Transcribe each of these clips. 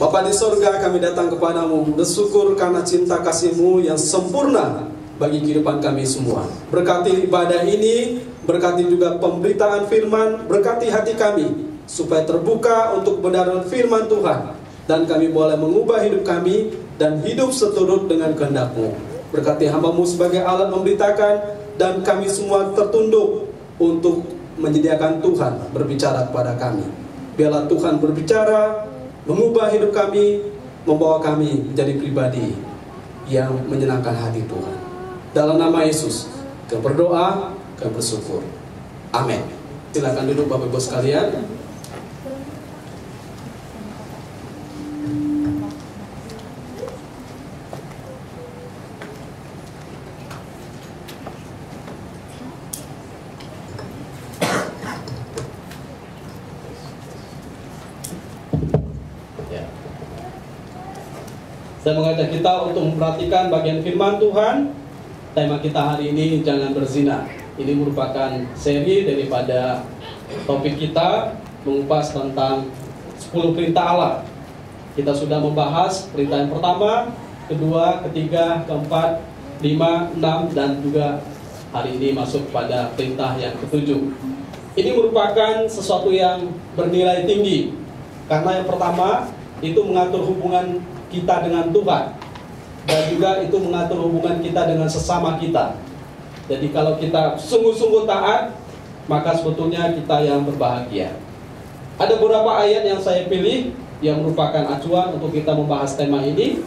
Bapa di sorga, kami datang kepadamu bersyukur karena cinta kasih-Mu yang sempurna bagi kehidupan kami semua. Berkati ibadah ini, berkati juga pemberitaan firman, berkati hati kami supaya terbuka untuk kebenaran firman Tuhan, dan kami boleh mengubah hidup kami dan hidup seturut dengan kehendak-Mu. Berkati hamba-Mu sebagai alat memberitakan, dan kami semua tertunduk untuk menyediakan Tuhan berbicara kepada kami. Biarlah Tuhan berbicara, mengubah hidup kami, membawa kami menjadi pribadi yang menyenangkan hati Tuhan. Dalam nama Yesus, kami berdoa, kami bersyukur. Amin. Silakan duduk Bapak Ibu sekalian. Saya mengajak kita untuk memperhatikan bagian firman Tuhan. Tema kita hari ini, jangan berzina. Ini merupakan seri daripada topik kita mengupas tentang 10 perintah Allah. Kita sudah membahas perintah yang pertama, kedua, ketiga, keempat, 5, 6, dan juga hari ini masuk pada perintah yang ketujuh. Ini merupakan sesuatu yang bernilai tinggi, karena yang pertama itu mengatur hubungan kita dengan Tuhan, dan juga itu mengatur hubungan kita dengan sesama kita. Jadi kalau kita sungguh-sungguh taat, maka sebetulnya kita yang berbahagia. Ada beberapa ayat yang saya pilih yang merupakan acuan untuk kita membahas tema ini.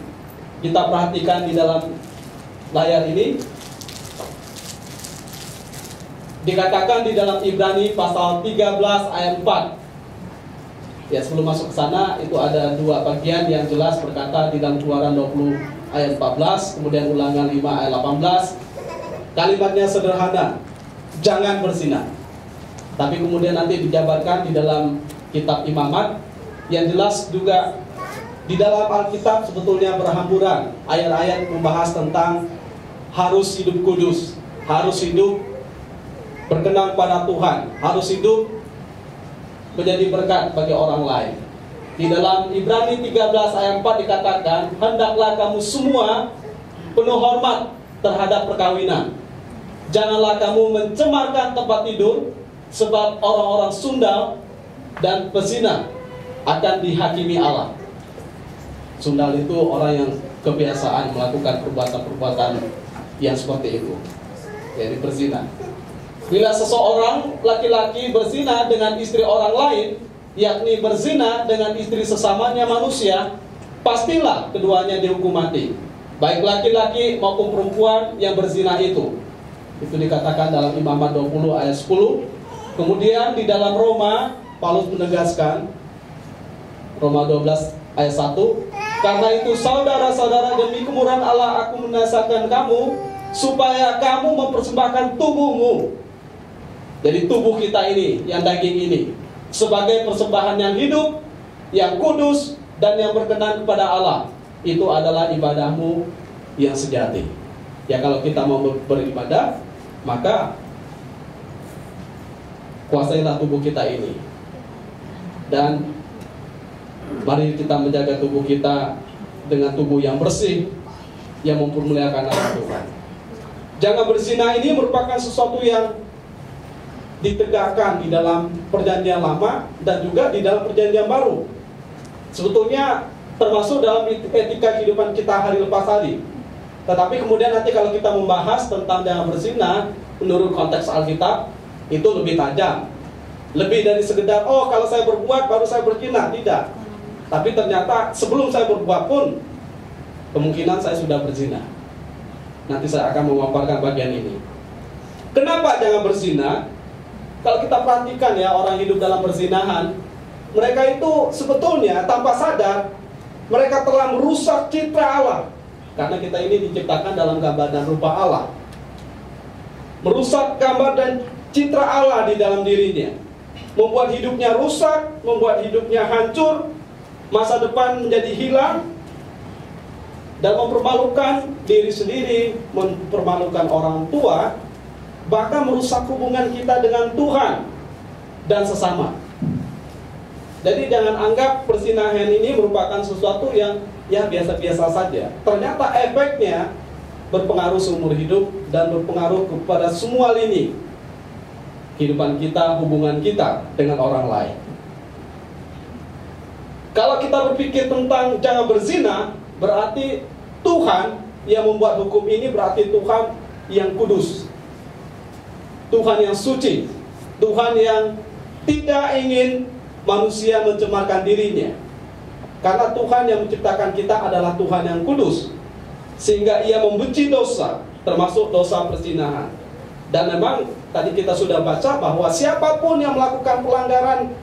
Kita perhatikan di dalam layar ini. Dikatakan di dalam Ibrani pasal 13 ayat 4. Ya, sebelum masuk ke sana, itu ada dua bagian yang jelas berkata di dalam Keluaran 20 ayat 14, kemudian Ulangan 5 ayat 18. Kalimatnya sederhana, jangan berzina. Tapi kemudian nanti dijabarkan di dalam kitab Imamat, yang jelas juga di dalam Alkitab sebetulnya berhamburan ayat-ayat membahas tentang harus hidup kudus, harus hidup berkenan pada Tuhan, harus hidup menjadi berkat bagi orang lain. Di dalam Ibrani 13 ayat 4 dikatakan, hendaklah kamu semua penuh hormat terhadap perkawinan. Janganlah kamu mencemarkan tempat tidur, sebab orang-orang sundal dan pezina akan dihakimi Allah. Sundal itu orang yang kebiasaan melakukan perbuatan-perbuatan yang seperti itu, yaitu berzina. Bila seseorang laki-laki berzina dengan istri orang lain, yakni berzina dengan istri sesamanya manusia, pastilah keduanya dihukum mati, baik laki-laki maupun perempuan yang berzina itu. Itu dikatakan dalam Imamat 20 ayat 10. Kemudian di dalam Roma, Paulus menegaskan, Roma 12 ayat 1, karena itu saudara-saudara, demi kemurahan Allah aku menasihatkan kamu, supaya kamu mempersembahkan tubuhmu, jadi tubuh kita ini, yang daging ini, sebagai persembahan yang hidup, yang kudus, dan yang berkenan kepada Allah. Itu adalah ibadahmu yang sejati. Ya, kalau kita mau beribadah, maka kuasailah tubuh kita ini. Dan mari kita menjaga tubuh kita dengan tubuh yang bersih, yang mempermuliakan nama Tuhan. Jangan berzina ini merupakan sesuatu yang ditegakkan di dalam perjanjian lama dan juga di dalam perjanjian baru. Sebetulnya termasuk dalam etika kehidupan kita hari lepas hari. Tetapi kemudian nanti kalau kita membahas tentang jangan berzina menurut konteks Alkitab, itu lebih tajam. Lebih dari sekedar, oh kalau saya berbuat baru saya berzina. Tidak. Tapi ternyata sebelum saya berbuat pun kemungkinan saya sudah berzina. Nanti saya akan memaparkan bagian ini. Kenapa jangan berzina? Kalau kita perhatikan ya, orang hidup dalam perzinahan, mereka itu sebetulnya tanpa sadar mereka telah merusak citra Allah. Karena kita ini diciptakan dalam gambar dan rupa Allah. Merusak gambar dan citra Allah di dalam dirinya, membuat hidupnya rusak, membuat hidupnya hancur, masa depan menjadi hilang, dan mempermalukan diri sendiri, mempermalukan orang tua, bahkan merusak hubungan kita dengan Tuhan dan sesama. Jadi jangan anggap perzinahan ini merupakan sesuatu yang ya biasa-biasa saja. Ternyata efeknya berpengaruh seumur hidup dan berpengaruh kepada semua lini kehidupan kita, hubungan kita dengan orang lain. Kalau kita berpikir tentang jangan berzina, berarti Tuhan yang membuat hukum ini berarti Tuhan yang kudus, Tuhan yang suci, Tuhan yang tidak ingin manusia mencemarkan dirinya. Karena Tuhan yang menciptakan kita adalah Tuhan yang kudus, sehingga Ia membenci dosa, termasuk dosa perzinahan. Dan memang tadi kita sudah baca bahwa siapapun yang melakukan pelanggaran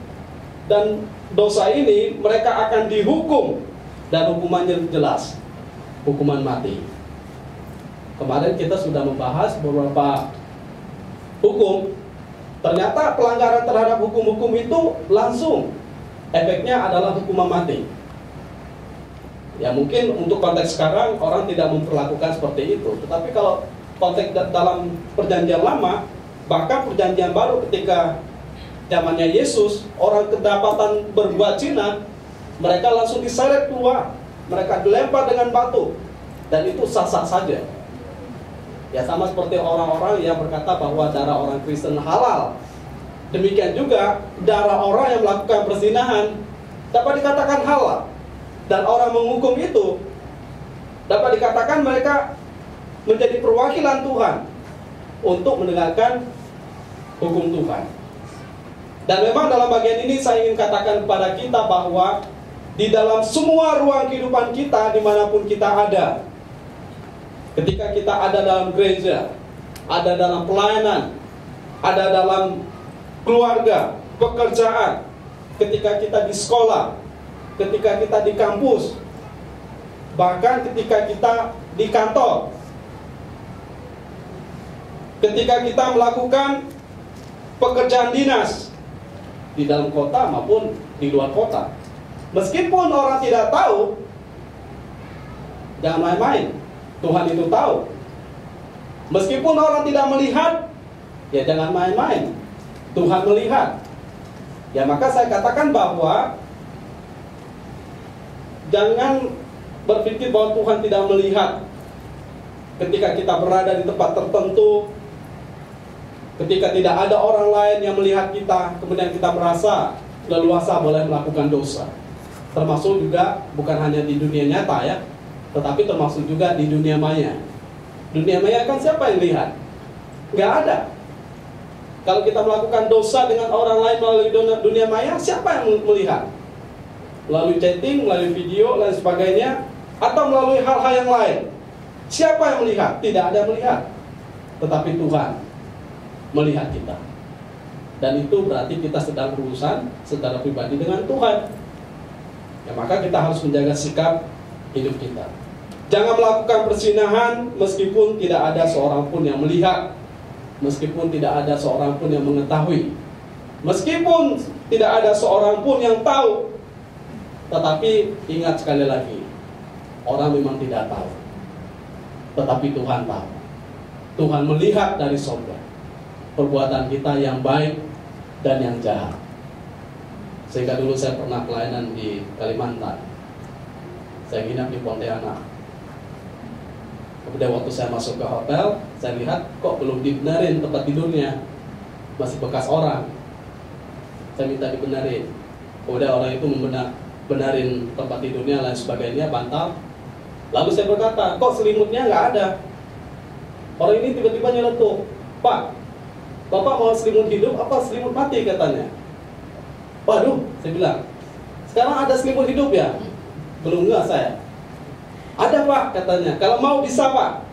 dan dosa ini, mereka akan dihukum, dan hukumannya jelas, hukuman mati. Kemarin kita sudah membahas beberapa hukum. Ternyata pelanggaran terhadap hukum-hukum itu langsung efeknya adalah hukuman mati. Ya mungkin untuk konteks sekarang orang tidak memperlakukan seperti itu. Tetapi kalau konteks dalam perjanjian lama, bahkan perjanjian baru ketika zamannya Yesus, orang kedapatan berbuat zina, mereka langsung diseret keluar, mereka dilempar dengan batu, dan itu sah-sah saja. Ya sama seperti orang-orang yang berkata bahwa darah orang Kristen halal. Demikian juga darah orang yang melakukan perzinahan dapat dikatakan halal. Dan orang menghukum itu dapat dikatakan mereka menjadi perwakilan Tuhan untuk menegakkan hukum Tuhan. Dan memang dalam bagian ini saya ingin katakan kepada kita bahwa di dalam semua ruang kehidupan kita, dimanapun kita ada, ketika kita ada dalam gereja, ada dalam pelayanan, ada dalam keluarga, pekerjaan, ketika kita di sekolah, ketika kita di kampus, bahkan ketika kita di kantor, ketika kita melakukan pekerjaan dinas di dalam kota maupun di luar kota, meskipun orang tidak tahu, jangan main-main. Tuhan itu tahu. Meskipun orang tidak melihat, ya jangan main-main. Tuhan melihat. Ya maka saya katakan bahwa jangan berpikir bahwa Tuhan tidak melihat. Ketika kita berada di tempat tertentu, ketika tidak ada orang lain yang melihat kita, kemudian kita merasa leluasa boleh melakukan dosa. Termasuk juga bukan hanya di dunia nyata ya, tetapi termasuk juga di dunia maya. Dunia maya kan siapa yang lihat? Nggak ada. Kalau kita melakukan dosa dengan orang lain melalui dunia maya, siapa yang melihat? Melalui chatting, melalui video, dan sebagainya, atau melalui hal-hal yang lain. Siapa yang melihat? Tidak ada yang melihat. Tetapi Tuhan melihat kita. Dan itu berarti kita sedang berurusan secara pribadi dengan Tuhan. Ya maka kita harus menjaga sikap hidup kita. Jangan melakukan perzinahan meskipun tidak ada seorang pun yang melihat, meskipun tidak ada seorang pun yang mengetahui, meskipun tidak ada seorang pun yang tahu. Tetapi ingat sekali lagi, orang memang tidak tahu, tetapi Tuhan tahu. Tuhan melihat dari surga perbuatan kita yang baik dan yang jahat. Sehingga dulu saya pernah pelayanan di Kalimantan, saya nginap di Pontianak. Kemudian waktu saya masuk ke hotel, saya lihat kok belum dibenerin tempat tidurnya, masih bekas orang. Saya minta dibenerin. Kemudian orang itu benerin tempat tidurnya dan sebagainya, bantal. Lalu saya berkata, kok selimutnya nggak ada? Orang ini tiba-tiba nyeletuk, Pak, Bapak mau selimut hidup apa selimut mati katanya? Waduh, saya bilang, sekarang ada selimut hidup ya? Belum nggak saya. Ada Pak katanya, kalau mau bisa Pak.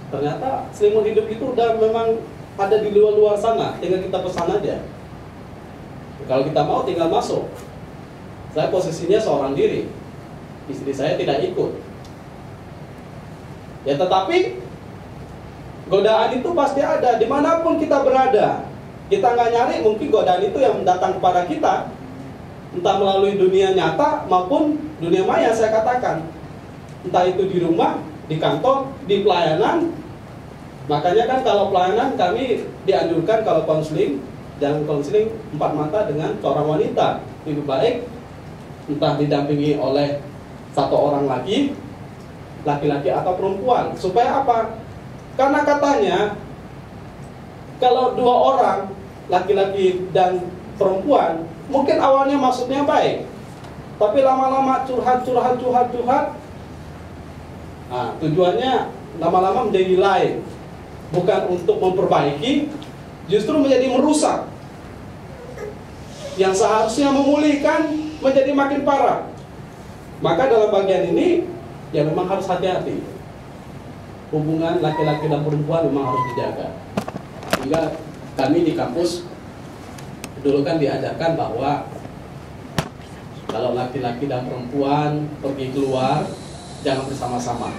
Ternyata selimut hidup itu udah memang ada di luar sana, tinggal kita pesan aja. Kalau kita mau tinggal masuk. Saya posisinya seorang diri, istri saya tidak ikut. Ya tetapi godaan itu pasti ada dimanapun kita berada. Kita nggak nyari, mungkin godaan itu yang datang kepada kita, entah melalui dunia nyata maupun dunia maya. Saya katakan, entah itu di rumah, di kantor, di pelayanan. Makanya kan kalau pelayanan kami dianjurkan kalau konseling, jangan konseling empat mata dengan seorang wanita. lebih baik entah didampingi oleh satu orang lagi, laki-laki atau perempuan. Supaya apa? Karena katanya kalau dua orang, laki-laki dan perempuan, mungkin awalnya maksudnya baik, tapi lama-lama curhat, nah, tujuannya lama-lama menjadi lain. Bukan untuk memperbaiki, justru menjadi merusak. Yang seharusnya memulihkan menjadi makin parah. Maka dalam bagian ini ya memang harus hati-hati. Hubungan laki-laki dan perempuan memang harus dijaga. Sehingga kami di kampus dulu kan diajarkan bahwa kalau laki-laki dan perempuan pergi keluar, jangan bersama-sama.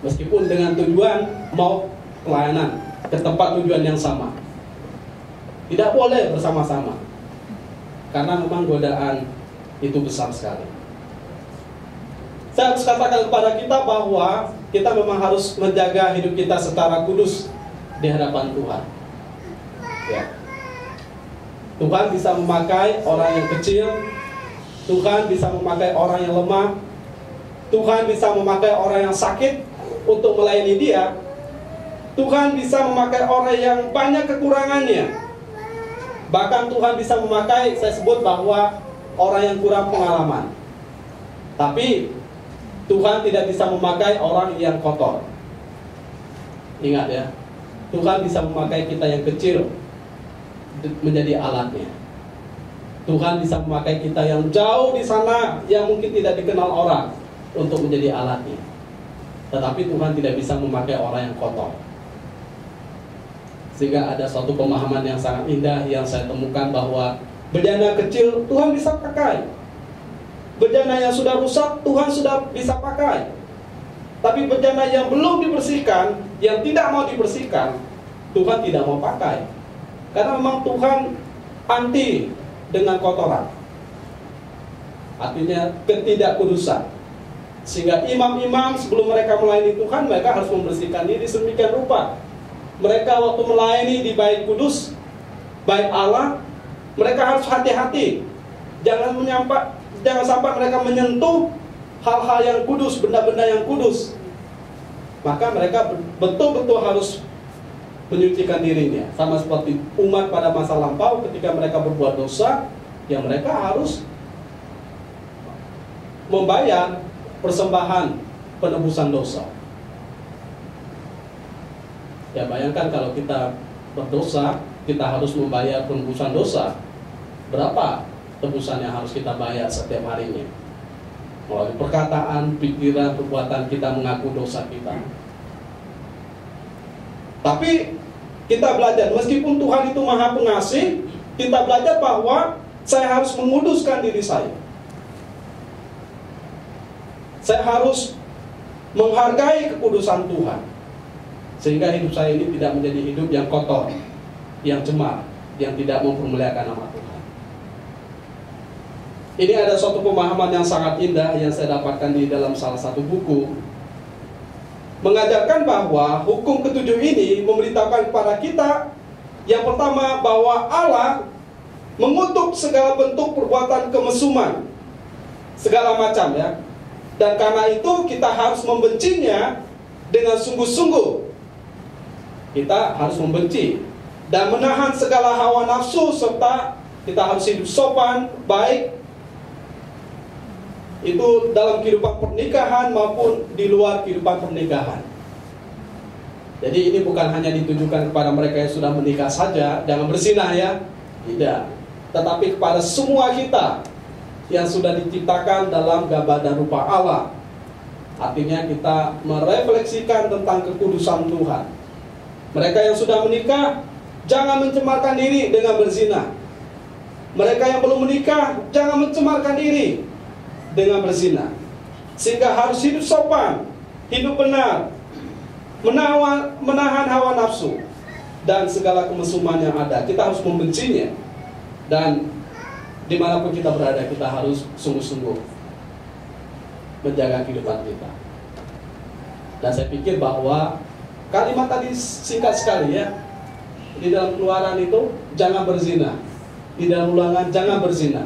Meskipun dengan tujuan mau pelayanan ke tempat tujuan yang sama, tidak boleh bersama-sama. Karena memang godaan itu besar sekali. Saya harus katakan kepada kita bahwa kita memang harus menjaga hidup kita secara kudus di hadapan Tuhan. Ya. Tuhan bisa memakai orang yang kecil, Tuhan bisa memakai orang yang lemah, Tuhan bisa memakai orang yang sakit untuk melayani Dia. Tuhan bisa memakai orang yang banyak kekurangannya. Bahkan Tuhan bisa memakai, saya sebut bahwa orang yang kurang pengalaman. Tapi Tuhan tidak bisa memakai orang yang kotor. Ingat ya, Tuhan bisa memakai kita yang kecil menjadi alatnya. Tuhan bisa memakai kita yang jauh di sana, yang mungkin tidak dikenal orang, untuk menjadi alatnya. Tetapi Tuhan tidak bisa memakai orang yang kotor. Sehingga ada suatu pemahaman yang sangat indah yang saya temukan bahwa bejana kecil Tuhan bisa pakai. Bejana yang sudah rusak Tuhan sudah bisa pakai. Tapi bejana yang belum dibersihkan, yang tidak mau dibersihkan, Tuhan tidak mau pakai. Karena memang Tuhan anti dengan kotoran. Artinya ketidakkudusan. Sehingga imam-imam sebelum mereka melayani Tuhan, mereka harus membersihkan diri sedemikian rupa. Mereka waktu melayani di bait kudus, bait Allah, mereka harus hati-hati. Jangan sampai mereka menyentuh hal-hal yang kudus, benda-benda yang kudus. Maka mereka betul-betul harus menyucikan dirinya. Sama seperti umat pada masa lampau ketika mereka berbuat dosa, ya mereka harus membayar persembahan penebusan dosa. Ya bayangkan kalau kita berdosa, kita harus membayar penebusan dosa. Berapa tebusan yang harus kita bayar setiap harinya? Melalui perkataan, pikiran, perbuatan kita mengaku dosa kita. Tapi kita belajar, meskipun Tuhan itu Maha Pengasih, kita belajar bahwa saya harus menguduskan diri saya. Saya harus menghargai kekudusan Tuhan. Sehingga hidup saya ini tidak menjadi hidup yang kotor, yang cemar, yang tidak mempermuliakan nama Tuhan. Ini ada suatu pemahaman yang sangat indah yang saya dapatkan di dalam salah satu buku, mengajarkan bahwa hukum ketujuh ini memberitahukan kepada kita, yang pertama bahwa Allah mengutuk segala bentuk perbuatan kemesuman, segala macam ya. Dan karena itu kita harus membencinya dengan sungguh-sungguh. Kita harus membenci dan menahan segala hawa nafsu, serta kita harus hidup sopan, baik, itu dalam kehidupan pernikahan maupun di luar kehidupan pernikahan. Jadi ini bukan hanya ditujukan kepada mereka yang sudah menikah saja, jangan berzinah ya, tidak. Tetapi kepada semua kita yang sudah diciptakan dalam gambar dan rupa Allah. Artinya kita merefleksikan tentang kekudusan Tuhan. Mereka yang sudah menikah, jangan mencemarkan diri dengan berzina. Mereka yang belum menikah, jangan mencemarkan diri dengan berzina. Sehingga harus hidup sopan, hidup benar, menahan hawa nafsu dan segala kemesuman yang ada. Kita harus membencinya. Dan dimanapun kita berada, kita harus sungguh-sungguh menjaga kehidupan kita. Dan saya pikir bahwa kalimat tadi singkat sekali ya. Di dalam Keluaran itu jangan berzina, di dalam Ulangan jangan berzina.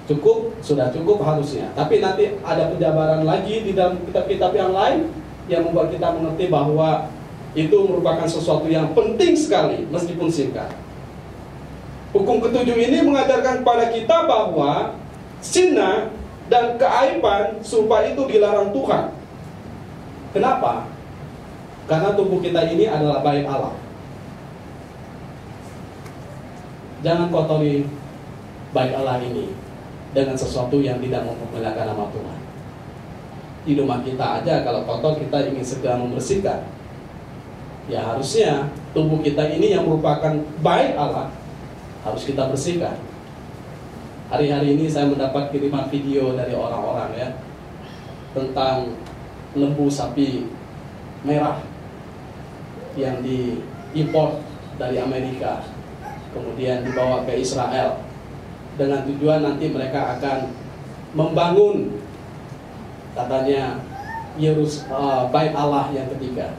Cukup, sudah cukup harusnya. Tapi nanti ada penjabaran lagi di dalam kitab-kitab yang lain yang membuat kita mengerti bahwa itu merupakan sesuatu yang penting sekali meskipun singkat. Hukum ketujuh ini mengajarkan kepada kita bahwa zina dan keaiban serupa itu dilarang Tuhan. Kenapa? Karena tubuh kita ini adalah bait Allah. Jangan kotori bait Allah ini dengan sesuatu yang tidak memuliakan nama Tuhan. Di rumah kita aja kalau kotor kita ingin segera membersihkan. Ya harusnya tubuh kita ini yang merupakan bait Allah harus kita bersihkan. Hari-hari ini saya mendapat kiriman video dari orang-orang ya tentang lembu sapi merah yang diimpor dari Amerika kemudian dibawa ke Israel dengan tujuan nanti mereka akan membangun katanya bait Allah yang ketiga.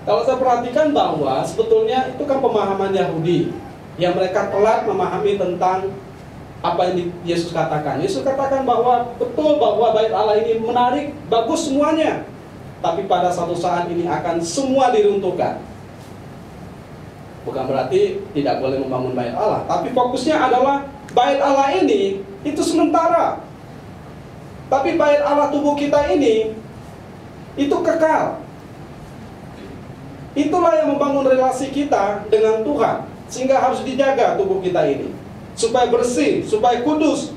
Kalau saya perhatikan bahwa sebetulnya itu kan pemahaman Yahudi yang mereka telat memahami tentang apa yang Yesus katakan. Yesus katakan bahwa betul bahwa bait Allah ini menarik, bagus semuanya, tapi pada satu saat ini akan semua diruntuhkan. Bukan berarti tidak boleh membangun bait Allah, tapi fokusnya adalah bait Allah ini itu sementara. Tapi bait Allah tubuh kita ini itu kekal. Itulah yang membangun relasi kita dengan Tuhan, sehingga harus dijaga tubuh kita ini supaya bersih, supaya kudus.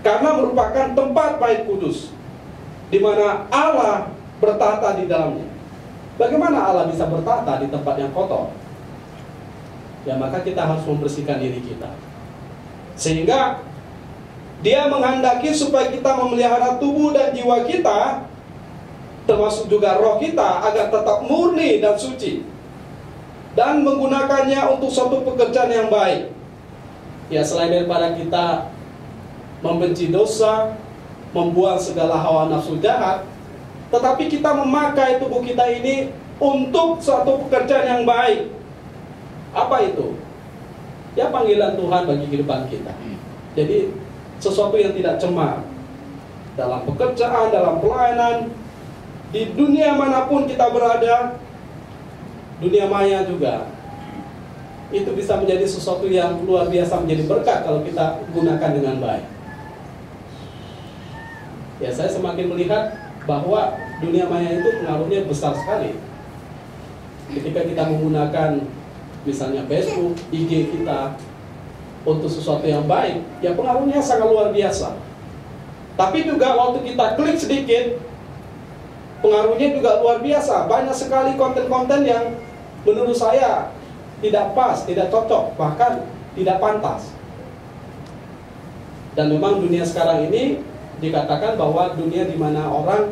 Karena merupakan tempat bait kudus di mana Allah bertahta di dalamnya. Bagaimana Allah bisa bertahta di tempat yang kotor? Ya maka kita harus membersihkan diri kita. Sehingga Dia menghendaki supaya kita memelihara tubuh dan jiwa kita, termasuk juga roh kita, agar tetap murni dan suci, dan menggunakannya untuk suatu pekerjaan yang baik. Ya selain daripada kita membenci dosa, membuang segala hawa nafsu jahat, tetapi kita memakai tubuh kita ini untuk suatu pekerjaan yang baik. Apa itu? Ya panggilan Tuhan bagi kehidupan kita. Jadi sesuatu yang tidak cemar dalam pekerjaan, dalam pelayanan, di dunia manapun kita berada, dunia maya juga, itu bisa menjadi sesuatu yang luar biasa, menjadi berkat kalau kita gunakan dengan baik. Ya saya semakin melihat bahwa dunia maya itu pengaruhnya besar sekali. Ketika kita menggunakan misalnya Facebook, IG kita untuk sesuatu yang baik, ya pengaruhnya sangat luar biasa. Tapi juga waktu kita klik sedikit, pengaruhnya juga luar biasa. Banyak sekali konten-konten yang menurut saya tidak pas, tidak cocok, bahkan tidak pantas. Dan memang dunia sekarang ini dikatakan bahwa dunia di mana orang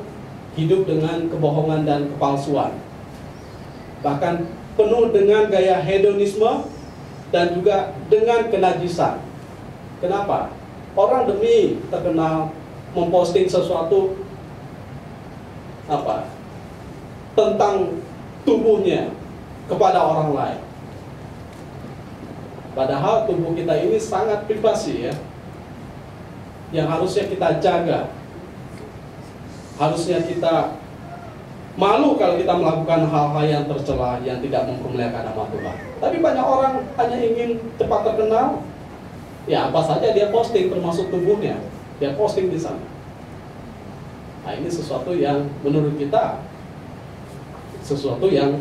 hidup dengan kebohongan dan kepalsuan, bahkan penuh dengan gaya hedonisme dan juga dengan kenajisan. Kenapa? Orang demi terkenal memposting sesuatu tentang tubuhnya kepada orang lain. Padahal tubuh kita ini sangat privasi ya, yang harusnya kita jaga. Harusnya kita malu kalau kita melakukan hal-hal yang tercela, yang tidak mempermuliakan nama Tuhan. Tapi banyak orang hanya ingin cepat terkenal, ya apa saja dia posting, termasuk tubuhnya, dia posting di sana. Nah ini sesuatu yang menurut kita sesuatu yang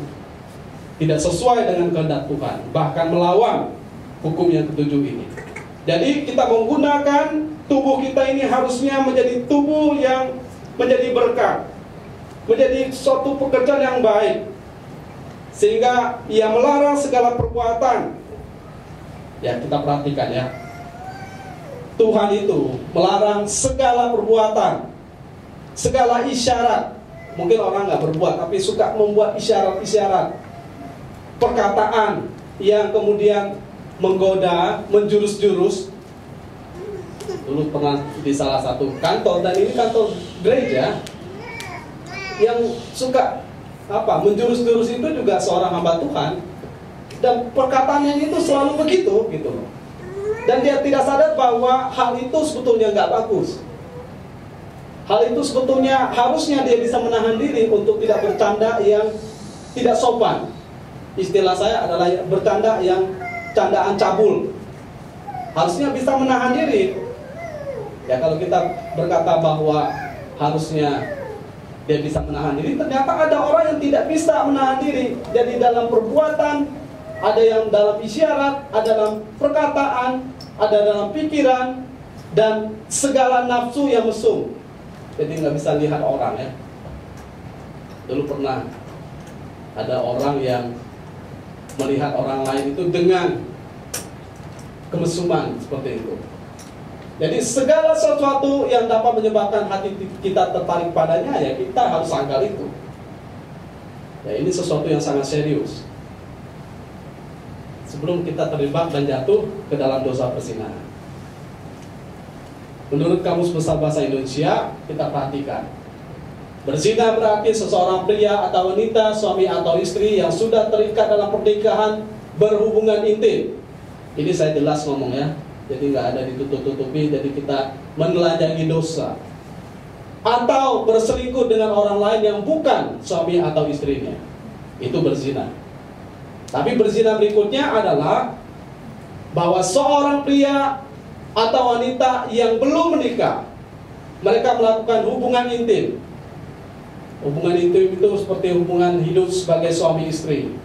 tidak sesuai dengan kehendak Tuhan, bahkan melawan hukum yang ketujuh ini. Jadi kita menggunakan tubuh kita ini harusnya menjadi tubuh yang menjadi berkat, menjadi suatu pekerjaan yang baik, sehingga ia melarang segala perbuatan. Ya kita perhatikan ya, Tuhan itu melarang segala perbuatan, segala isyarat. Mungkin orang nggak berbuat, tapi suka membuat isyarat-isyarat, perkataan yang kemudian menggoda, menjurus-jurus. Dulu pernah di salah satu kantor, dan ini kantor gereja, yang suka menjurus-jurus itu juga seorang hamba Tuhan, dan perkataannya itu selalu begitu gitu loh. Dan dia tidak sadar bahwa hal itu sebetulnya nggak bagus. Hal itu sebetulnya harusnya dia bisa menahan diri untuk tidak bercanda yang tidak sopan. Istilah saya adalah bercanda yang candaan cabul. Harusnya bisa menahan diri. Ya, kalau kita berkata bahwa harusnya dia bisa menahan diri, ternyata ada orang yang tidak bisa menahan diri. Jadi dalam perbuatan, ada yang dalam isyarat, ada dalam perkataan, ada dalam pikiran, dan segala nafsu yang mesum. Jadi nggak bisa lihat orang ya. Dulu pernah ada orang yang melihat orang lain itu dengan kemesuman seperti itu. Jadi segala sesuatu yang dapat menyebabkan hati kita tertarik padanya, ya kita harus sangkal itu. Ya, ini sesuatu yang sangat serius. Sebelum kita terlibat dan jatuh ke dalam dosa perzinahan. Menurut Kamus Besar Bahasa Indonesia, kita perhatikan. Berzina berarti seseorang pria atau wanita, suami atau istri yang sudah terikat dalam pernikahan berhubungan intim. Ini saya jelas ngomong ya. Jadi nggak ada ditutup-tutupi, jadi kita menelanjangi dosa. Atau berselingkuh dengan orang lain yang bukan suami atau istrinya. Itu berzina. Tapi berzina berikutnya adalah bahwa seorang pria atau wanita yang belum menikah, mereka melakukan hubungan intim. Hubungan intim itu seperti hubungan hidup sebagai suami istri,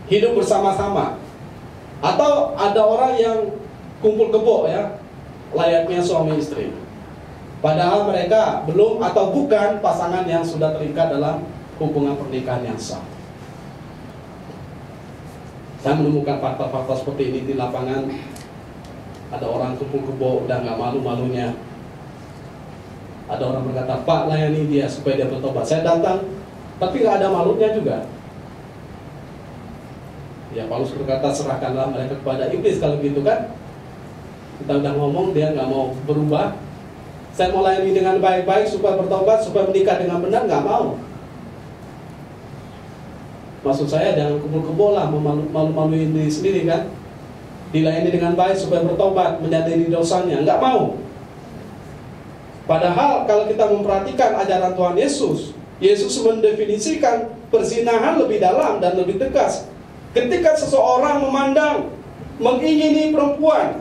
hidup bersama-sama. Atau ada orang yang kumpul kebo ya, layaknya suami istri. Padahal mereka belum atau bukan pasangan yang sudah terikat dalam hubungan pernikahan yang sah. Saya menemukan fakta-fakta seperti ini di lapangan. Ada orang kumpul kebo udah nggak malu-malunya. Ada orang berkata, "Pak, layani dia supaya dia bertobat." Saya datang, tapi nggak ada malunya juga. Ya, Paulus berkata, serahkanlah mereka kepada iblis. Kalau gitu kan, kita udah ngomong, dia nggak mau berubah. Saya mau layani dengan baik-baik supaya bertobat, supaya menikah dengan benar, nggak mau. Maksud saya jangan kumpul-kumpul lah, malu-maluin diri sendiri kan. Dilayani dengan baik supaya bertobat, menyadari dosanya, nggak mau. Padahal kalau kita memperhatikan ajaran Tuhan Yesus, Yesus mendefinisikan perzinahan lebih dalam dan lebih tegas. Ketika seseorang memandang, mengingini perempuan,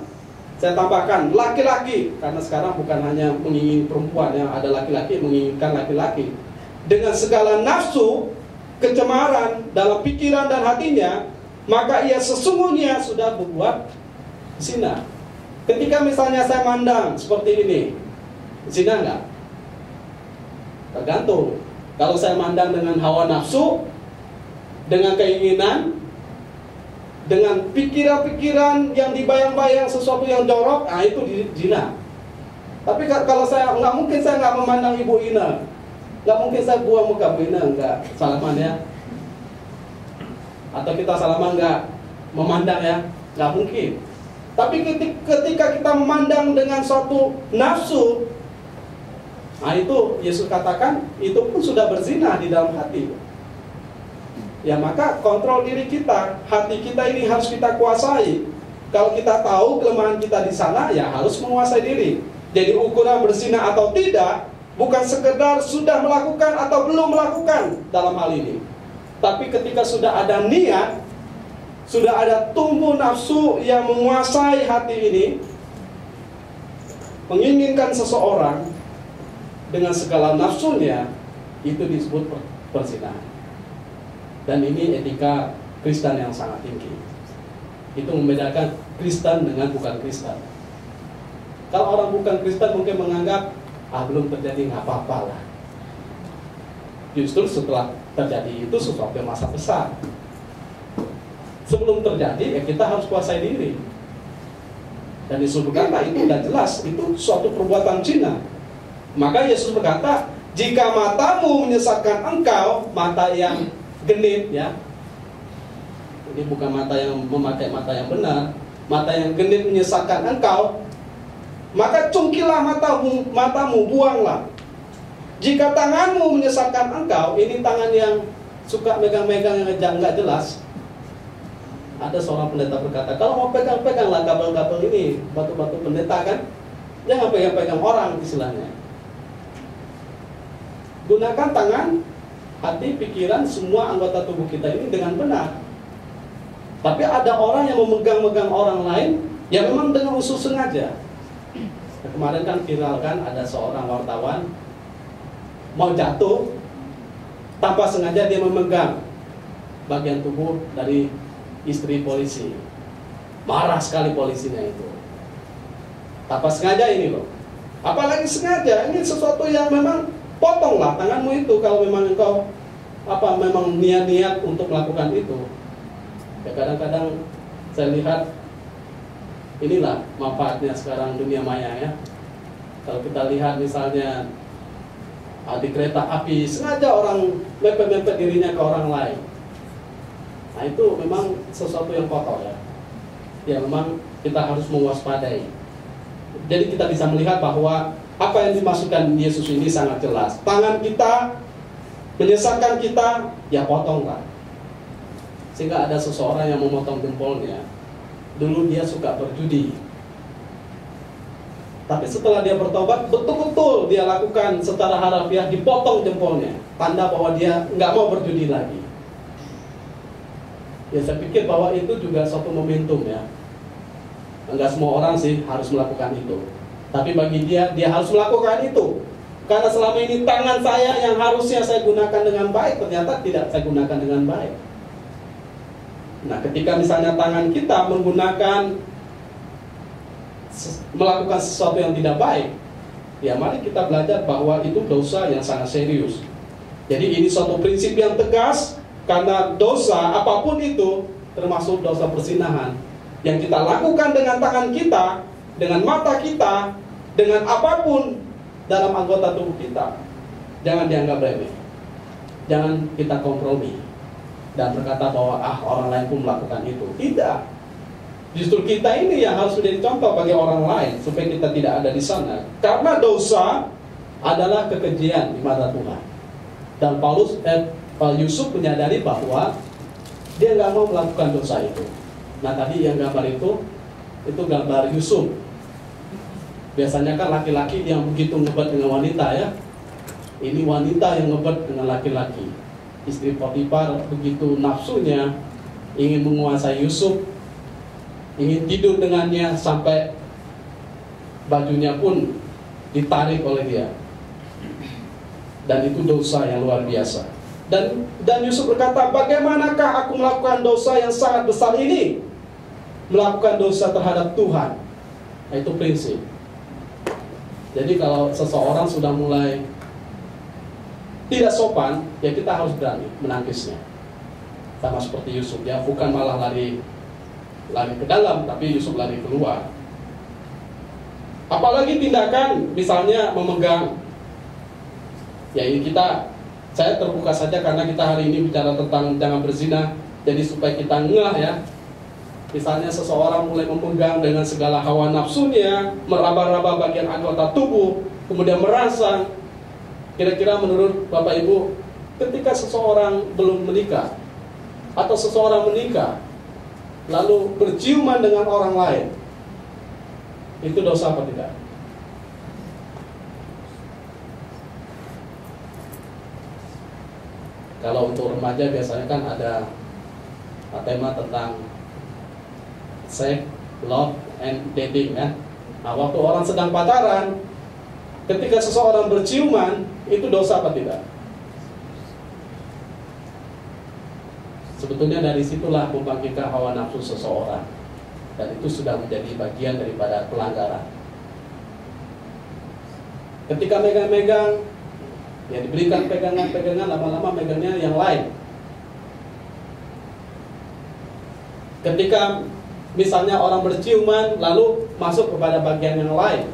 saya tambahkan laki-laki, karena sekarang bukan hanya mengingini perempuan, yang ada laki-laki menginginkan laki-laki, dengan segala nafsu, kecemaran dalam pikiran dan hatinya, maka ia sesungguhnya sudah berbuat zina. Ketika misalnya saya mandang seperti ini, zina enggak? Tergantung. Kalau saya mandang dengan hawa nafsu, dengan keinginan, dengan pikiran-pikiran yang dibayang-bayang sesuatu yang jorok, itu zina. Tapi kalau saya nggak mungkin saya nggak memandang Ibu Ina, nggak mungkin saya buang muka Bu Ina, nggak salaman ya. Atau kita salaman nggak memandang ya, nggak mungkin. Tapi ketika kita memandang dengan suatu nafsu, itu Yesus katakan itu pun sudah berzina di dalam hati. Ya, maka kontrol diri kita, hati kita ini harus kita kuasai. Kalau kita tahu kelemahan kita di sana, ya harus menguasai diri. Jadi ukuran berzina atau tidak bukan sekedar sudah melakukan atau belum melakukan dalam hal ini. Tapi ketika sudah ada niat, sudah ada tumbuh nafsu yang menguasai hati ini, menginginkan seseorang dengan segala nafsunya, itu disebut perzinahan. Dan ini etika Kristen yang sangat tinggi. Itu membedakan Kristen dengan bukan Kristen. Kalau orang bukan Kristen mungkin menganggap, belum terjadi, nggak apa-apa lah. Justru setelah terjadi itu sesuatu yang masa besar. Sebelum terjadi, ya kita harus kuasai diri. Dan Yesus berkata, itu sudah jelas, itu suatu perbuatan zina. Maka Yesus berkata, jika matamu menyesatkan engkau, mata yang genit ya, ini bukan mata yang memakai mata yang benar, mata yang genit menyesatkan engkau, maka cungkilah matamu, buanglah. Jika tanganmu menyesatkan engkau, ini tangan yang suka megang-megang yang nggak jelas, ada seorang pendeta berkata, kalau mau pegang-peganglah kabel-kabel ini, batu-batu pendeta kan, jangan pegang-pegang orang istilahnya. Gunakan tangan, hati, pikiran, semua anggota tubuh kita ini dengan benar. Tapi ada orang yang memegang-megang orang lain, ya memang dengan usul sengaja. Nah, kemarin kan viral kan, ada seorang wartawan mau jatuh, tanpa sengaja dia memegang bagian tubuh dari istri polisi. Marah sekali polisinya itu. Tanpa sengaja ini loh. Apalagi sengaja, ini sesuatu yang memang potonglah tanganmu itu kalau memang engkau memang niat-niat untuk melakukan itu. Ya kadang-kadang saya lihat inilah manfaatnya sekarang dunia maya ya. Kalau kita lihat misalnya di kereta api sengaja orang mepet-mepet dirinya ke orang lain. Nah itu memang sesuatu yang kotor ya. Ya memang kita harus mewaspadai. Jadi kita bisa melihat bahwa apa yang dimaksudkan Yesus ini sangat jelas. Tangan kita menyesatkan kita, ya potonglah. Sehingga ada seseorang yang memotong jempolnya. Dulu dia suka berjudi. Tapi setelah dia bertobat, betul-betul dia lakukan secara harafiah, dipotong jempolnya. Tanda bahwa dia nggak mau berjudi lagi. Ya saya pikir bahwa itu juga suatu momentum ya. Enggak semua orang sih harus melakukan itu. Tapi bagi dia harus melakukan itu. Karena selama ini tangan saya yang harusnya saya gunakan dengan baik, ternyata tidak saya gunakan dengan baik. Nah ketika misalnya tangan kita melakukan sesuatu yang tidak baik, ya mari kita belajar bahwa itu dosa yang sangat serius. Jadi ini suatu prinsip yang tegas, karena dosa apapun itu, termasuk dosa perzinahan, yang kita lakukan dengan tangan kita, dengan mata kita, dengan apapun dalam anggota tubuh kita, jangan dianggap remeh. Jangan kita kompromi dan berkata bahwa orang lain pun melakukan itu. Tidak. Justru kita ini yang harus menjadi contoh bagi orang lain supaya kita tidak ada di sana. Karena dosa adalah kekejian di mata Tuhan. Dan Yusuf menyadari bahwa dia nggak mau melakukan dosa itu. Nah tadi yang gambar itu gambar Yusuf. Biasanya kan laki-laki yang begitu ngebet dengan wanita ya. Ini wanita yang ngebet dengan laki-laki. Istri Potifar begitu nafsunya ingin menguasai Yusuf, ingin tidur dengannya sampai bajunya pun ditarik oleh dia. Dan itu dosa yang luar biasa. Dan Yusuf berkata, bagaimanakah aku melakukan dosa yang sangat besar ini? Melakukan dosa terhadap Tuhan. Nah, itu prinsip. Jadi kalau seseorang sudah mulai tidak sopan, ya kita harus berani menangkisnya. Sama seperti Yusuf, ya bukan malah lari ke dalam, tapi Yusuf lari keluar. Apalagi tindakan, misalnya memegang. Ya ini saya terbuka saja karena kita hari ini bicara tentang jangan berzina. Jadi supaya kita ngeh ya. Misalnya seseorang mulai memegang dengan segala hawa nafsunya, meraba-raba bagian anggota tubuh, kemudian merangsang. Kira-kira menurut Bapak Ibu, ketika seseorang belum menikah atau seseorang menikah lalu berciuman dengan orang lain, itu dosa apa tidak? Kalau untuk remaja biasanya kan ada tema tentang sex, love, and dating kan. Nah, waktu orang sedang pacaran, ketika seseorang berciuman, itu dosa apa tidak? Sebetulnya dari situlah membangkitkan hawa nafsu seseorang. Dan itu sudah menjadi bagian daripada pelanggaran. Ketika megang-megang, ya diberikan pegangan-pegangan, lama-lama megangnya yang lain. Ketika misalnya orang berciuman, lalu masuk kepada bagian yang lain.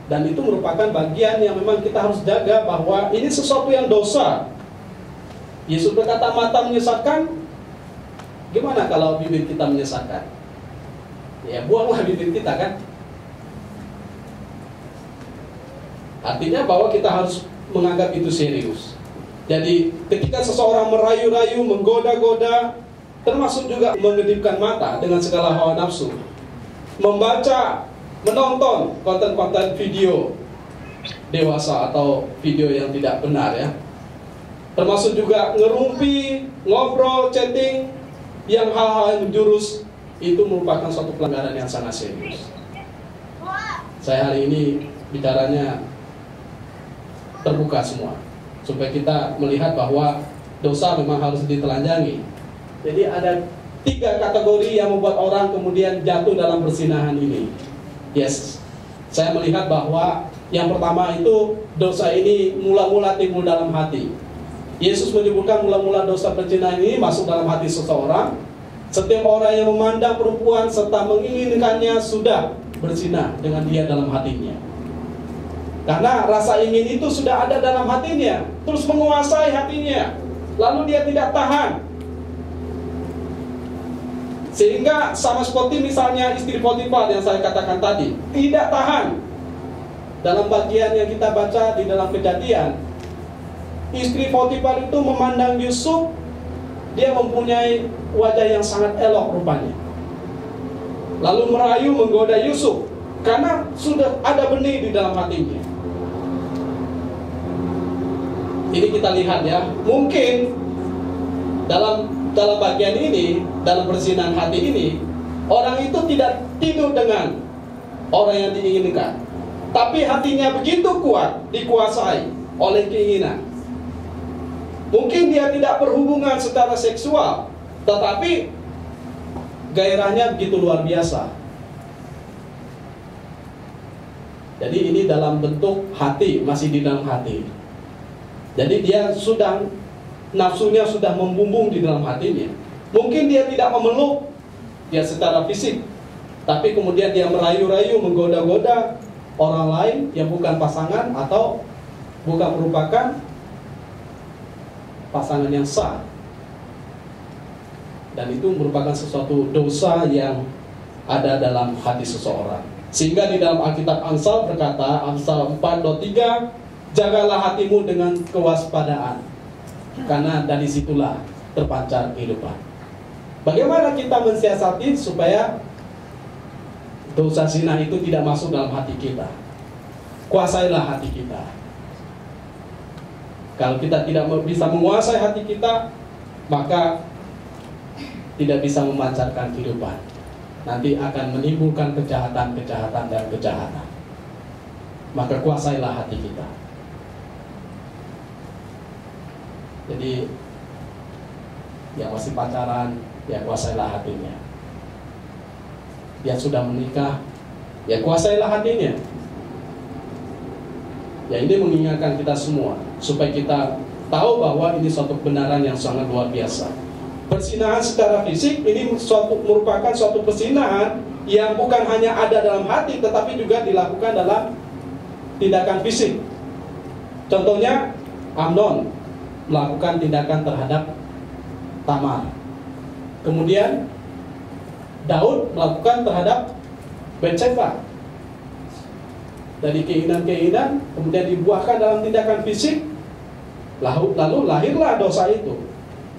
Dan itu merupakan bagian yang memang kita harus jaga bahwa ini sesuatu yang dosa. Yesus berkata mata menyesatkan. Gimana kalau bibir kita menyesatkan? Ya buanglah bibir kita kan. Artinya bahwa kita harus menganggap itu serius. Jadi ketika seseorang merayu-rayu, menggoda-goda, termasuk juga mengedipkan mata dengan segala hawa nafsu, membaca, menonton konten-konten video dewasa atau video yang tidak benar ya, termasuk juga ngerumpi, ngobrol, chatting yang hal-hal yang menjurus, itu merupakan suatu pelanggaran yang sangat serius. Saya hari ini bicaranya terbuka semua, supaya kita melihat bahwa dosa memang harus ditelanjangi. Jadi ada 3 kategori yang membuat orang kemudian jatuh dalam perzinahan ini. Yes, saya melihat bahwa yang pertama itu dosa ini mula-mula timbul dalam hati. Yesus menyebutkan mula-mula dosa perzinahan ini masuk dalam hati seseorang. Setiap orang yang memandang perempuan serta menginginkannya sudah berzina dengan dia dalam hatinya. Karena rasa ingin itu sudah ada dalam hatinya, terus menguasai hatinya, lalu dia tidak tahan. Sehingga sama seperti misalnya istri Potifar yang saya katakan tadi, tidak tahan. Dalam bagian yang kita baca di dalam Kejadian, istri Potifar itu memandang Yusuf, dia mempunyai wajah yang sangat elok rupanya, lalu merayu menggoda Yusuf karena sudah ada benih di dalam hatinya. Ini kita lihat ya, mungkin dalam bagian ini, dalam perzinahan hati ini, orang itu tidak tidur dengan orang yang diinginkan, tapi hatinya begitu kuat, dikuasai oleh keinginan. Mungkin dia tidak berhubungan secara seksual, tetapi gairahnya begitu luar biasa. Jadi ini dalam bentuk hati, masih di dalam hati. Jadi dia sudah, nafsunya sudah membumbung di dalam hatinya. Mungkin dia tidak memeluk dia secara fisik, tapi kemudian dia merayu-rayu, menggoda-goda orang lain yang bukan pasangan atau bukan merupakan pasangan yang sah. Dan itu merupakan sesuatu dosa yang ada dalam hati seseorang. Sehingga di dalam Alkitab Amsal berkata, Amsal 4:3, jagalah hatimu dengan kewaspadaan, karena dari situlah terpancar kehidupan. Bagaimana kita mensiasati supaya dosa zina itu tidak masuk dalam hati kita? Kuasailah hati kita. Kalau kita tidak bisa menguasai hati kita, maka tidak bisa memancarkan kehidupan. Nanti akan menimbulkan kejahatan-kejahatan dan kejahatan. Maka kuasailah hati kita. Jadi yang masih pacaran, ya kuasailah hatinya. Yang sudah menikah, ya kuasailah hatinya. Ya ini mengingatkan kita semua, supaya kita tahu bahwa ini suatu kebenaran yang sangat luar biasa. Perzinahan secara fisik ini merupakan suatu perzinahan yang bukan hanya ada dalam hati, tetapi juga dilakukan dalam tindakan fisik. Contohnya Amnon melakukan tindakan terhadap Tamar. Kemudian Daud melakukan terhadap Batseba. Dari keinginan-keinginan kemudian dibuahkan dalam tindakan fisik, lalu lahirlah dosa itu.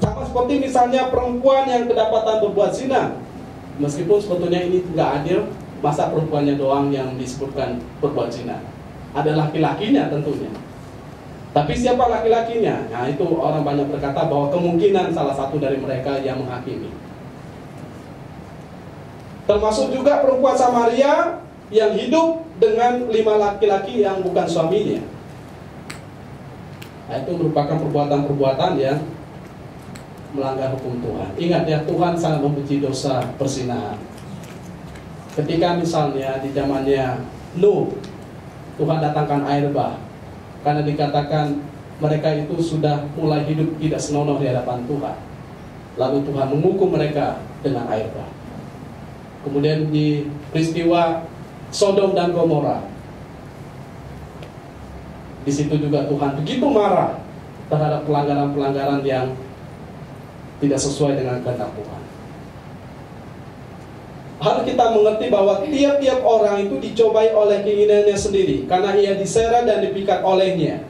Sama seperti misalnya perempuan yang kedapatan berbuat zina, meskipun sebetulnya ini nggak adil, masa perempuannya doang yang disebutkan berbuat zina, ada laki-lakinya tentunya. Tapi siapa laki-lakinya? Nah itu orang banyak berkata bahwa kemungkinan salah satu dari mereka yang menghakimi. Termasuk juga perempuan Samaria yang hidup dengan 5 laki-laki yang bukan suaminya. Nah itu merupakan perbuatan-perbuatan yang melanggar hukum Tuhan. Ingat ya, Tuhan sangat membenci dosa perzinahan. Ketika misalnya di zamannya Nuh, Tuhan datangkan air bah, karena dikatakan mereka itu sudah mulai hidup tidak senonoh di hadapan Tuhan. Lalu Tuhan menghukum mereka dengan air bah. Kemudian di peristiwa Sodom dan Gomora, di situ juga Tuhan begitu marah terhadap pelanggaran-pelanggaran yang tidak sesuai dengan kehendak Tuhan. Harus kita mengerti bahwa tiap-tiap orang itu dicobai oleh keinginannya sendiri, karena ia diseret dan dipikat olehnya.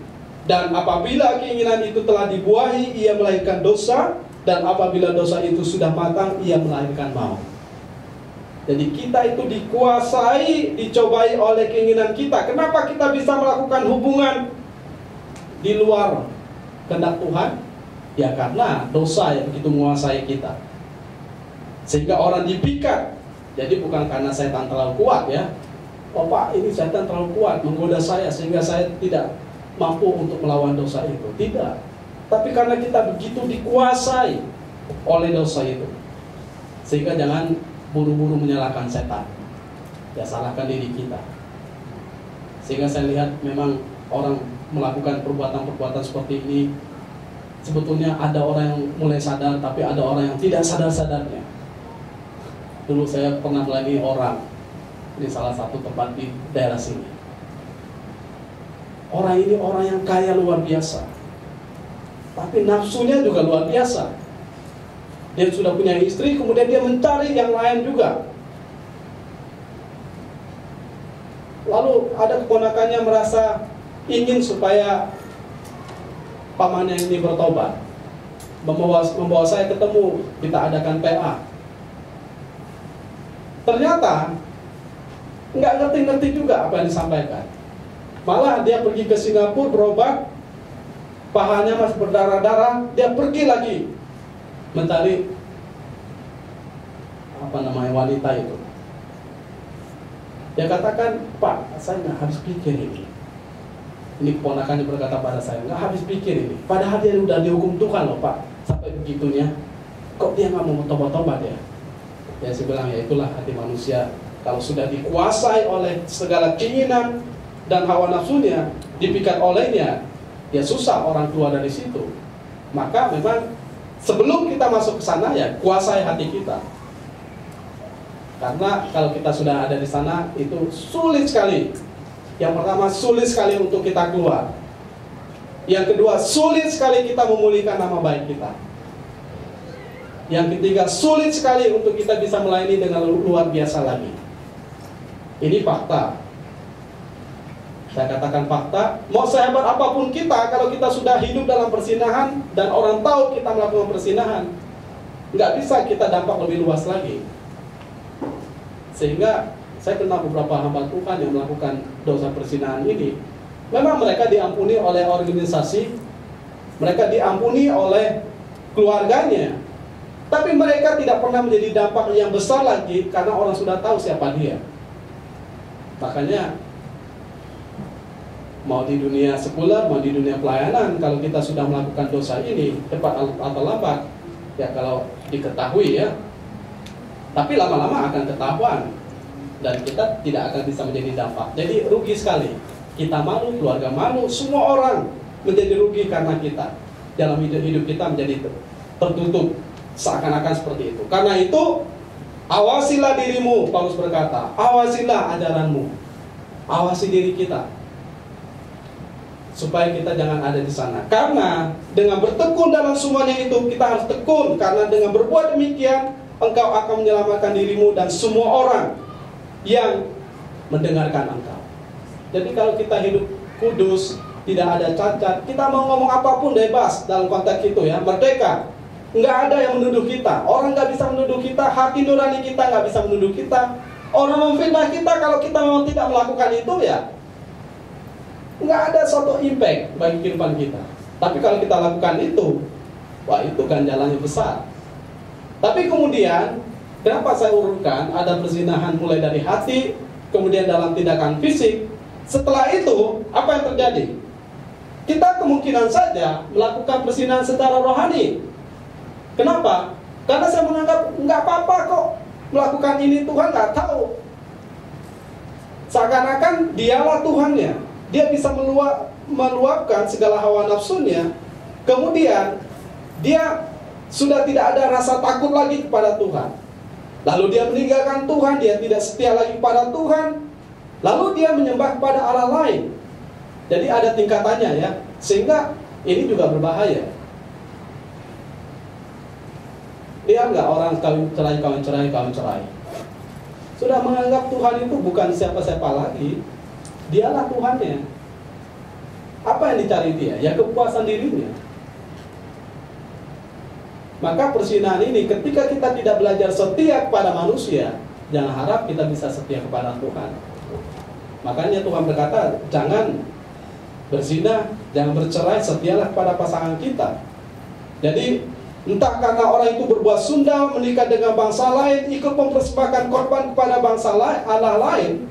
Dan apabila keinginan itu telah dibuahi, ia melahirkan dosa, Dan apabila dosa itu sudah matang, ia melahirkan maut. Jadi kita itu dikuasai, dicobai oleh keinginan kita. Kenapa kita bisa melakukan hubungan di luar kehendak Tuhan? Ya karena dosa yang begitu menguasai kita. Sehingga orang dipikat. Jadi bukan karena setan terlalu kuat ya. Oh Pak, ini setan terlalu kuat menggoda saya sehingga saya tidak mampu untuk melawan dosa itu. Tidak. Tapi karena kita begitu dikuasai oleh dosa itu, sehingga jangan buru-buru menyalahkan setan. Ya salahkan diri kita. Sehingga saya lihat memang orang melakukan perbuatan-perbuatan seperti ini, sebetulnya ada orang yang mulai sadar, tapi ada orang yang tidak sadar-sadarnya. Dulu saya pernah melayani orang di salah satu tempat di daerah sini. Orang ini orang yang kaya luar biasa, tapi nafsunya juga luar biasa. Dia sudah punya istri, kemudian dia mencari yang lain juga. Lalu ada keponakannya merasa ingin supaya pamannya ini bertobat, membawa saya ketemu, kita adakan PA. Ternyata nggak ngerti-ngerti juga apa yang disampaikan. Malah dia pergi ke Singapura berobat, pahanya masih berdarah-darah, dia pergi lagi mencari wanita itu. Dia katakan, Pak, saya nggak habis pikir ini. Ini keponakannya berkata pada saya, nggak habis pikir ini. Padahal dia udah dihukum Tuhan loh Pak, sampai begitunya. Kok dia nggak mau tobat-tobat ya? Ya saya bilang, ya itulah hati manusia. Kalau sudah dikuasai oleh segala keinginan dan hawa nafsunya, dipikat olehnya, ya susah orang keluar dari situ. Maka memang sebelum kita masuk ke sana, ya kuasai hati kita. Karena kalau kita sudah ada di sana, itu sulit sekali. Yang pertama, sulit sekali untuk kita keluar. Yang kedua, sulit sekali kita memulihkan nama baik kita. Yang ketiga, sulit sekali untuk kita bisa melayani dengan luar biasa lagi. Ini fakta. Saya katakan fakta. Mau sehebat apapun kita, kalau kita sudah hidup dalam persinahan dan orang tahu kita melakukan persinahan, nggak bisa kita dampak lebih luas lagi. Sehingga saya kenal beberapa hamba Tuhan yang melakukan dosa persinahan ini. Memang mereka diampuni oleh organisasi, mereka diampuni oleh keluarganya, tapi mereka tidak pernah menjadi dampak yang besar lagi karena orang sudah tahu siapa dia. Makanya mau di dunia sekuler, mau di dunia pelayanan, kalau kita sudah melakukan dosa ini, cepat atau lambat, ya kalau diketahui ya, tapi lama-lama akan ketahuan dan kita tidak akan bisa menjadi dampak. Jadi rugi sekali. Kita malu, keluarga malu, semua orang menjadi rugi karena kita dalam hidup kita menjadi tertutup seakan-akan seperti itu. Karena itu awasilah dirimu, Paulus berkata, awasilah ajaranmu, awasi diri kita supaya kita jangan ada di sana. Karena dengan bertekun dalam semuanya itu, kita harus tekun, karena dengan berbuat demikian engkau akan menyelamatkan dirimu dan semua orang yang mendengarkan engkau. Jadi kalau kita hidup kudus, tidak ada cacat, kita mau ngomong apapun bebas dalam konteks itu ya, merdeka. Nggak ada yang menuduh kita, orang nggak bisa menuduh kita, hati nurani kita nggak bisa menuduh kita. Orang memfitnah kita kalau kita memang tidak melakukan itu ya, nggak ada suatu impact bagi kehidupan kita. Tapi kalau kita lakukan itu, wah itu ganjalannya besar. Tapi kemudian, kenapa saya urutkan ada perzinahan mulai dari hati, kemudian dalam tindakan fisik. Setelah itu, apa yang terjadi? Kita kemungkinan saja melakukan perzinahan secara rohani. Kenapa? Karena saya menganggap nggak apa-apa kok melakukan ini, Tuhan nggak tahu. Seakan-akan dialah Tuhannya. Dia bisa meluapkan segala hawa nafsunya. Kemudian dia sudah tidak ada rasa takut lagi kepada Tuhan. Lalu dia meninggalkan Tuhan, dia tidak setia lagi kepada Tuhan. Lalu dia menyembah kepada Allah lain. Jadi ada tingkatannya ya. Sehingga ini juga berbahaya. Lihat nggak orang kawin cerai. Sudah menganggap Tuhan itu bukan siapa-siapa lagi. Dialah Tuhannya. Apa yang dicari dia? Ya kepuasan dirinya. Maka perzinahan ini ketika kita tidak belajar setia kepada manusia, jangan harap kita bisa setia kepada Tuhan. Makanya Tuhan berkata, jangan berzina, jangan bercerai, setialah kepada pasangan kita. Jadi entah karena orang itu berbuat sundal, menikah dengan bangsa lain, ikut mempersembahkan korban kepada bangsa lain, Allah lain.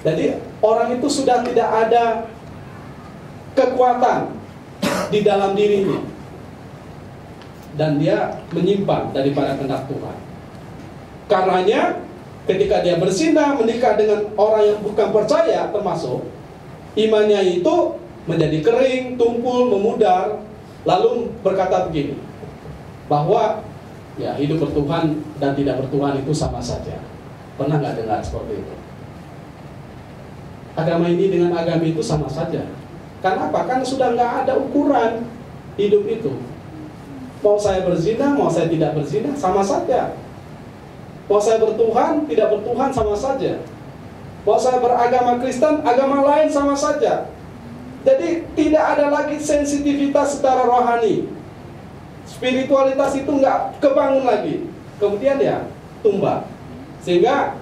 Jadi orang itu sudah tidak ada kekuatan di dalam dirinya, dan dia menyimpang daripada kehendak Tuhan. Karenanya ketika dia berzina, menikah dengan orang yang bukan percaya, termasuk imannya itu menjadi kering, tumpul, memudar, lalu berkata begini, bahwa ya hidup bertuhan dan tidak bertuhan itu sama saja. Pernah nggak dengar seperti itu? Agama ini dengan agama itu sama saja. Karena apa? Kan sudah nggak ada ukuran hidup itu. Mau saya berzina, mau saya tidak berzina, sama saja. Mau saya bertuhan, tidak bertuhan, sama saja. Mau saya beragama Kristen, agama lain, sama saja. Jadi tidak ada lagi sensitivitas secara rohani. Spiritualitas itu nggak kebangun lagi. Kemudian ya tumbang. Sehingga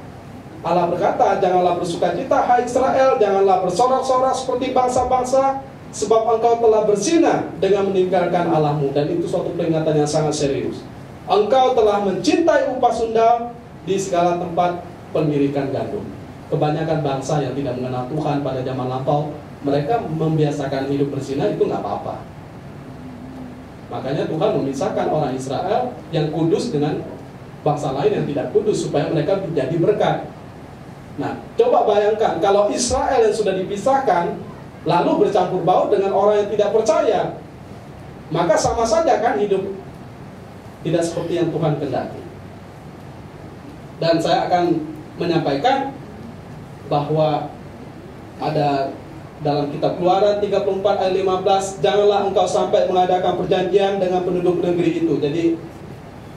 Allah berkata, janganlah bersukacita hai Israel, janganlah bersorak-sorak seperti bangsa-bangsa, sebab engkau telah berzina dengan meninggalkan Allahmu. Dan itu suatu peringatan yang sangat serius. Engkau telah mencintai upah sundal di segala tempat pemilikan gandum. Kebanyakan bangsa yang tidak mengenal Tuhan pada zaman lampau, mereka membiasakan hidup berzina, itu nggak apa-apa. Makanya Tuhan memisahkan orang Israel yang kudus dengan bangsa lain yang tidak kudus, supaya mereka menjadi berkat. Nah, coba bayangkan kalau Israel yang sudah dipisahkan lalu bercampur baur dengan orang yang tidak percaya, maka sama saja kan hidup tidak seperti yang Tuhan kehendaki. Dan saya akan menyampaikan bahwa ada dalam kitab Keluaran 34 ayat 15, janganlah engkau sampai mengadakan perjanjian dengan penduduk negeri itu. Jadi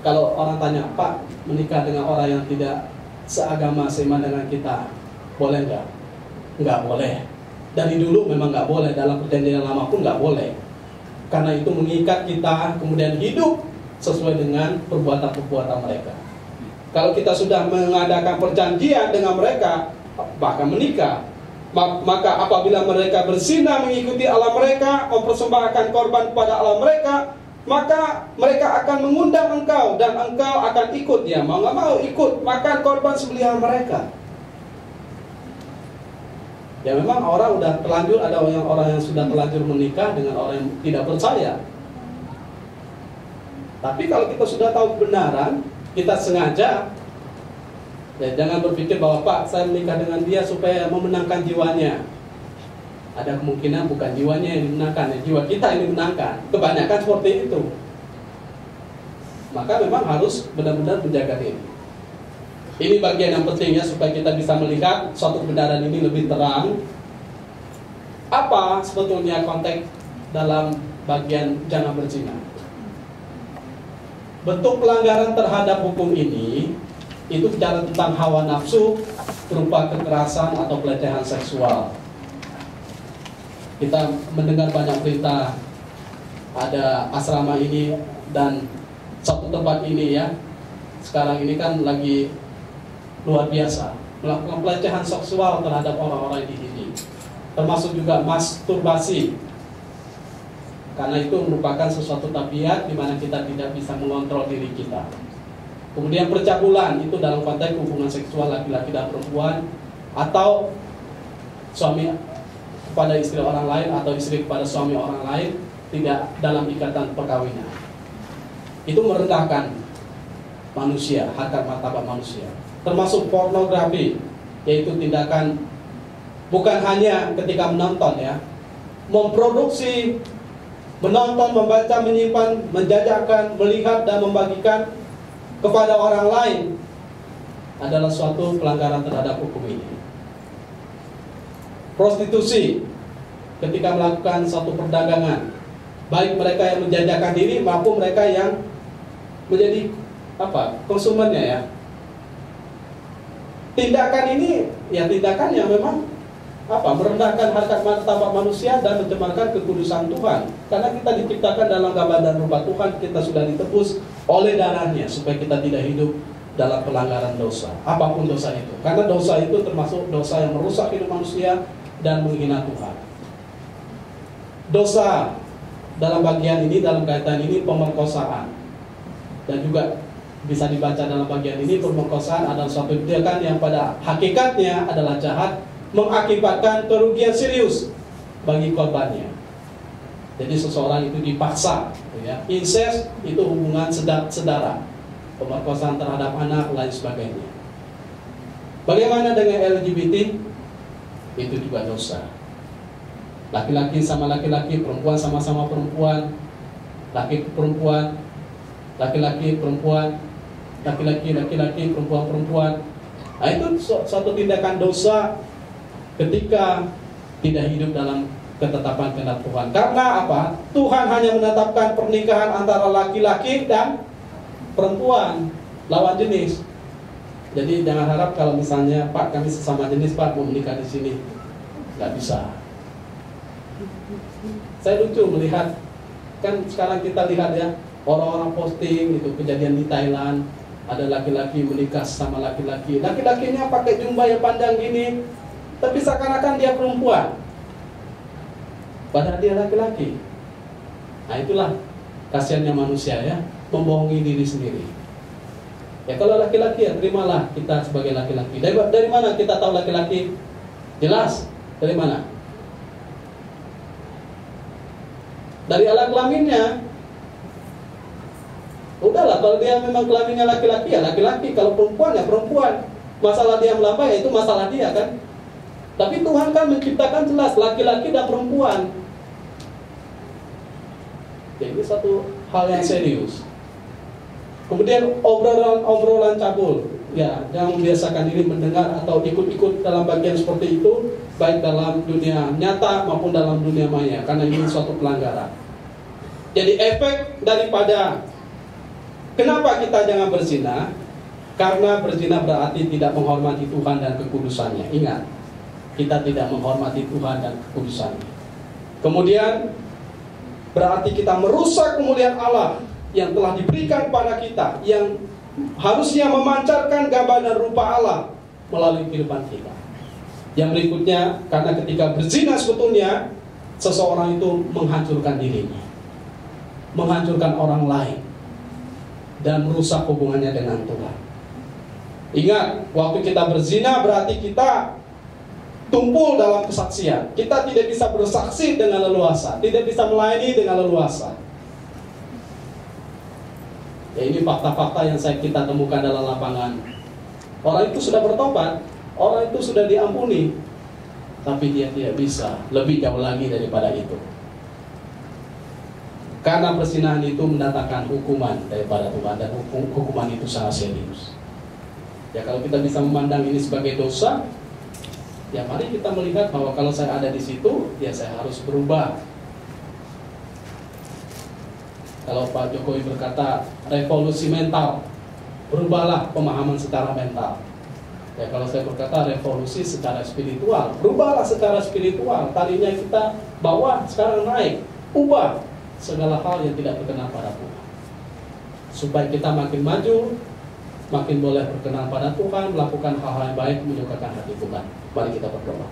kalau orang tanya, Pak, menikah dengan orang yang tidak seagama, seiman dengan kita, boleh nggak? Nggak boleh. Dari dulu memang nggak boleh, dalam perjanjian lama pun nggak boleh. Karena itu mengikat kita, kemudian hidup sesuai dengan perbuatan-perbuatan mereka. Kalau kita sudah mengadakan perjanjian dengan mereka, bahkan menikah, maka apabila mereka berzina mengikuti Allah mereka, mempersembahkan korban kepada Allah mereka, maka mereka akan mengundang engkau dan engkau akan ikut. Ya mau nggak mau ikut makan korban sembelihan mereka. Ya memang orang udah terlanjur, ada orang yang sudah terlanjur menikah dengan orang yang tidak percaya. Tapi kalau kita sudah tahu kebenaran, kita sengaja, ya jangan berpikir bahwa Pak, saya menikah dengan dia supaya memenangkan jiwanya. Ada kemungkinan bukan jiwanya yang dimenangkan, ya jiwa kita yang dimenangkan. Kebanyakan seperti itu. Maka memang harus benar-benar menjaga diri. Ini bagian yang penting ya, supaya kita bisa melihat suatu kebenaran ini lebih terang. Apa sebetulnya konteks dalam bagian jangan berzina? Bentuk pelanggaran terhadap hukum ini itu bicara tentang hawa nafsu berupa kekerasan atau pelecehan seksual. Kita mendengar banyak berita, ada asrama ini dan satu tempat ini ya, sekarang ini kan lagi luar biasa melakukan pelecehan seksual terhadap orang-orang di sini, termasuk juga masturbasi, karena itu merupakan sesuatu tabiat di mana kita tidak bisa mengontrol diri kita. Kemudian percabulan, itu dalam konteks hubungan seksual laki-laki dan perempuan, atau suami kepada istri orang lain atau istri kepada suami orang lain tidak dalam ikatan perkawinan. Itu merendahkan manusia, harkat martabat manusia. Termasuk pornografi, yaitu tindakan bukan hanya ketika menonton ya, memproduksi, menonton, membaca, menyimpan, menjajakan, melihat dan membagikan kepada orang lain adalah suatu pelanggaran terhadap hukum ini. Prostitusi, ketika melakukan suatu perdagangan, baik mereka yang menjajakan diri maupun mereka yang menjadi konsumennya ya. Tindakan ini ya tindakan yang memang merendahkan harkat martabat manusia dan mencemarkan kekudusan Tuhan. Karena kita diciptakan dalam gambar dan rupa Tuhan, kita sudah ditebus oleh darahnya supaya kita tidak hidup dalam pelanggaran dosa, apapun dosa itu. Karena dosa itu termasuk dosa yang merusak hidup manusia dan menghina Tuhan. Dosa dalam bagian ini, dalam kaitan ini, pemerkosaan. Dan juga bisa dibaca dalam bagian ini, pemerkosaan adalah suatu tindakan yang pada hakikatnya adalah jahat, mengakibatkan kerugian serius bagi korbannya. Jadi seseorang itu dipaksa, ya. Incest itu hubungan saudara, pemerkosaan terhadap anak, lain sebagainya. Bagaimana dengan LGBT? Itu juga dosa. Laki-laki sama laki-laki, perempuan sama-sama perempuan, laki perempuan, laki-laki perempuan, laki-laki, perempuan. Nah, itu suatu tindakan dosa ketika tidak hidup dalam ketetapan kehendak Tuhan. Karena apa? Tuhan hanya menetapkan pernikahan antara laki-laki dan perempuan, lawan jenis. Jadi jangan harap kalau misalnya, Pak, kami sesama jenis, Pak, mau menikah di sini. Nggak bisa. Saya lucu melihat, kan sekarang kita lihat ya, orang-orang posting itu kejadian di Thailand, ada laki-laki menikah sama laki-laki. Laki-lakinya pakai jubah yang panjang gini, tapi seakan-akan dia perempuan, padahal dia laki-laki. Nah, itulah kasihannya manusia ya, membohongi diri sendiri. Ya kalau laki-laki ya terimalah kita sebagai laki-laki. Dari mana kita tahu laki-laki? Jelas, dari mana? Dari alat kelaminnya. Udahlah, kalau dia memang kelaminnya laki-laki ya laki-laki, kalau perempuan ya perempuan. Masalah dia melambai ya itu masalah dia kan. Tapi Tuhan kan menciptakan jelas laki-laki dan perempuan. Jadi ini satu hal yang serius. Kemudian obrolan cabul, ya jangan membiasakan diri mendengar atau ikut-ikut dalam bagian seperti itu, baik dalam dunia nyata maupun dalam dunia maya, karena ini suatu pelanggaran. Jadi efek daripada kenapa kita jangan berzina? Karena berzina berarti tidak menghormati Tuhan dan kekudusannya. Ingat, kita tidak menghormati Tuhan dan kekudusannya. Kemudian berarti kita merusak kemuliaan Allah yang telah diberikan kepada kita, yang harusnya memancarkan gambar dan rupa Allah melalui kehidupan kita. Yang berikutnya, karena ketika berzina sebetulnya seseorang itu menghancurkan dirinya, menghancurkan orang lain, dan merusak hubungannya dengan Tuhan. Ingat, waktu kita berzina berarti kita tumpul dalam kesaksian. Kita tidak bisa bersaksi dengan leluasa, tidak bisa melayani dengan leluasa. Ya, ini fakta-fakta yang kita temukan dalam lapangan. Orang itu sudah bertobat, orang itu sudah diampuni, tapi dia tidak bisa lebih jauh lagi daripada itu. Karena perzinahan itu mendatangkan hukuman daripada Tuhan, dan hukuman itu sangat serius. Ya kalau kita bisa memandang ini sebagai dosa, ya mari kita melihat bahwa kalau saya ada di situ, ya saya harus berubah. Kalau Pak Jokowi berkata revolusi mental, berubahlah pemahaman secara mental. Ya kalau saya berkata revolusi secara spiritual, berubahlah secara spiritual. Tadinya kita bawah, sekarang naik, ubah segala hal yang tidak berkenan pada Tuhan, supaya kita makin maju, makin boleh berkenan pada Tuhan, melakukan hal-hal yang baik, menyukakan hati Tuhan. Mari kita berdoa.